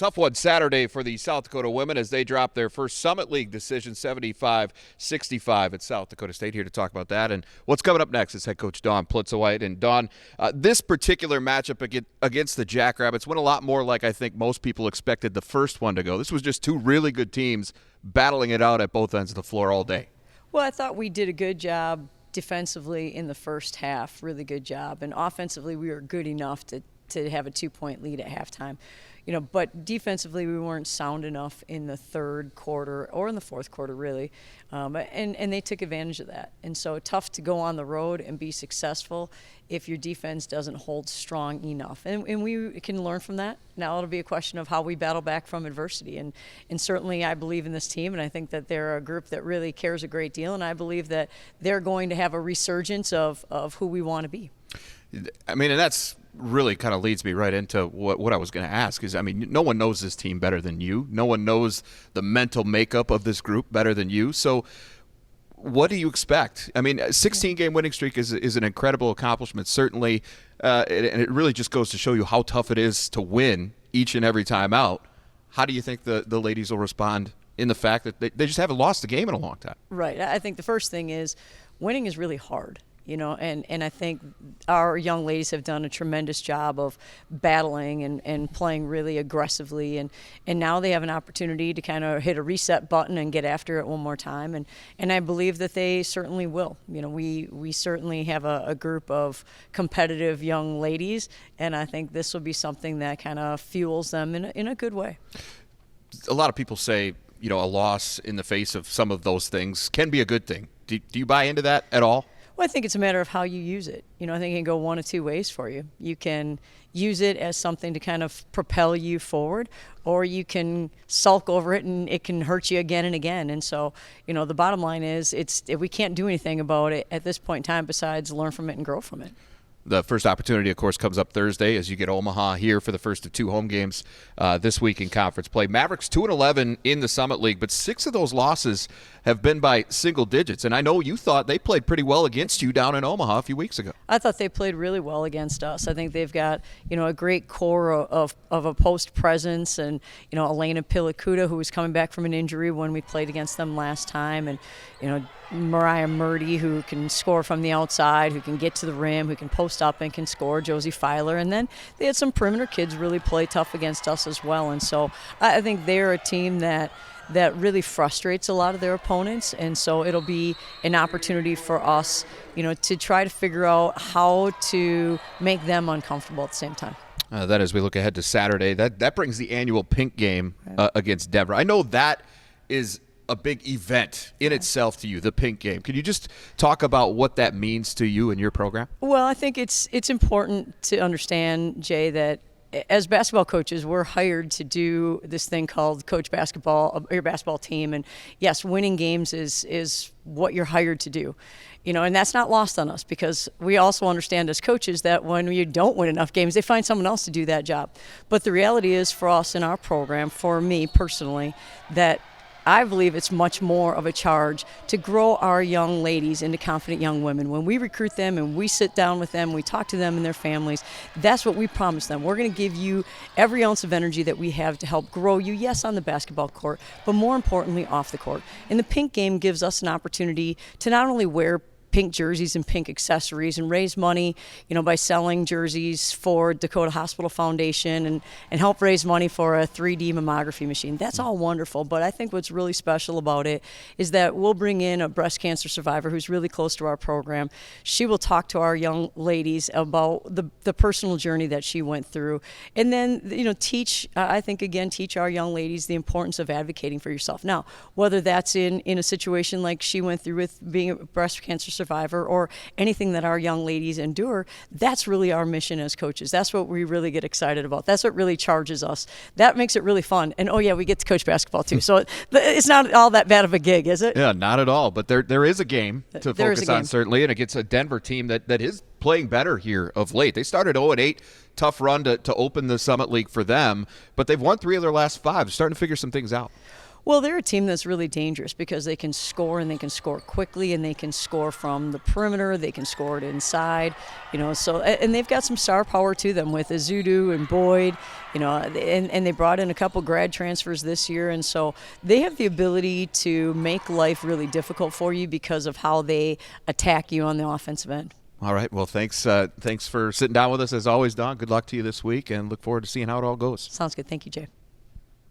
Tough one Saturday for the South Dakota women as they drop their first Summit League decision, 75-65 at South Dakota State. Here to talk about that and what's coming up next is head coach Dawn Plitzuweit. And Dawn, this particular matchup against the Jackrabbits went a lot more like I think most people expected the first one to go. This was just two really good teams battling it out at both ends of the floor all day. Well, I thought we did a good job defensively in the first half, really good job. And offensively, we were good enough to have a 2-point lead at halftime. But defensively, we weren't sound enough in the third quarter or in the fourth quarter, really. And they took advantage of that. And so tough to go on the road and be successful if your defense doesn't hold strong enough. And we can learn from that. Now it'll be a question of how we battle back from adversity. And certainly I believe in this team, and I think that they're a group that really cares a great deal. And I believe that they're going to have a resurgence of who we want to be. I mean, and that's really kind of leads me right into what I was going to ask is, I mean, no one knows this team better than you. No one knows the mental makeup of this group better than you. So what do you expect? I mean, a 16-game winning streak is an incredible accomplishment, certainly, and it really just goes to show you how tough it is to win each and every time out. How do you think the ladies will respond in the fact that they just haven't lost a game in a long time? Right. I think the first thing is winning is really hard. And I think our young ladies have done a tremendous job of battling and playing really aggressively. And now they have an opportunity to kind of hit a reset button and get after it one more time. And I believe that they certainly will. We certainly have a group of competitive young ladies, and I think this will be something that kind of fuels them in a good way. A lot of people say, a loss in the face of some of those things can be a good thing. Do you buy into that at all? Well, I think it's a matter of how you use it. I think it can go one of two ways for you. You can use it as something to kind of propel you forward, or you can sulk over it and it can hurt you again and again. And so, the bottom line is we can't do anything about it at this point in time besides learn from it and grow from it. The first opportunity, of course, comes up Thursday as you get Omaha here for the first of two home games this week in conference play. Mavericks 2-11 in the Summit League, but 6 of those losses have been by single digits. And I know you thought they played pretty well against you down in Omaha a few weeks ago. I thought they played really well against us. I think they've got, a great core of a post presence, and, Elena Pilikuda, who was coming back from an injury when we played against them last time, and, Mariah Murdy, who can score from the outside, who can get to the rim, who can post up and can score, Josie Filer. And then they had some perimeter kids really play tough against us as well. And so I think they're a team that really frustrates a lot of their opponents. And so it'll be an opportunity for us, to try to figure out how to make them uncomfortable at the same time. That as we look ahead to Saturday, that brings the annual pink game against Denver. I know that is a big event in itself to you, the pink game. Can you just talk about what that means to you and your program? Well, I think it's important to understand, Jay, that as basketball coaches, we're hired to do this thing called coach basketball, your basketball team. And yes, winning games is what you're hired to do. And that's not lost on us, because we also understand as coaches that when you don't win enough games, they find someone else to do that job. But the reality is for us in our program, for me personally, that I believe it's much more of a charge to grow our young ladies into confident young women. When we recruit them and we sit down with them, we talk to them and their families, that's what we promise them. We're going to give you every ounce of energy that we have to help grow you, yes, on the basketball court, but more importantly, off the court. And the pink game gives us an opportunity to not only wear pink jerseys and pink accessories and raise money, by selling jerseys for Dakota Hospital Foundation and help raise money for a 3D mammography machine. That's all wonderful, but I think what's really special about it is that we'll bring in a breast cancer survivor who's really close to our program. She will talk to our young ladies about the personal journey that she went through, and then teach our young ladies the importance of advocating for yourself. Now, whether that's in a situation like she went through with being a breast cancer survivor or anything that our young ladies endure, that's really our mission as coaches. That's what we really get excited about. That's what really charges us. That makes it really fun. And we get to coach basketball too. So it's not all that bad of a gig, is it? Yeah, not at all. But there is a game to focus on, certainly, and against a Denver team that is playing better here of late. They started 0-8, tough run to open the Summit League for them, but they've won 3 of their last 5. Starting to figure some things out. Well, they're a team that's really dangerous because they can score, and they can score quickly, and they can score from the perimeter. They can score it inside, So, and they've got some star power to them with Azudu and Boyd, and they brought in a couple grad transfers this year, and so they have the ability to make life really difficult for you because of how they attack you on the offensive end. All right. Well, thanks for sitting down with us as always, Dawn. Good luck to you this week, and look forward to seeing how it all goes. Sounds good. Thank you, Jay.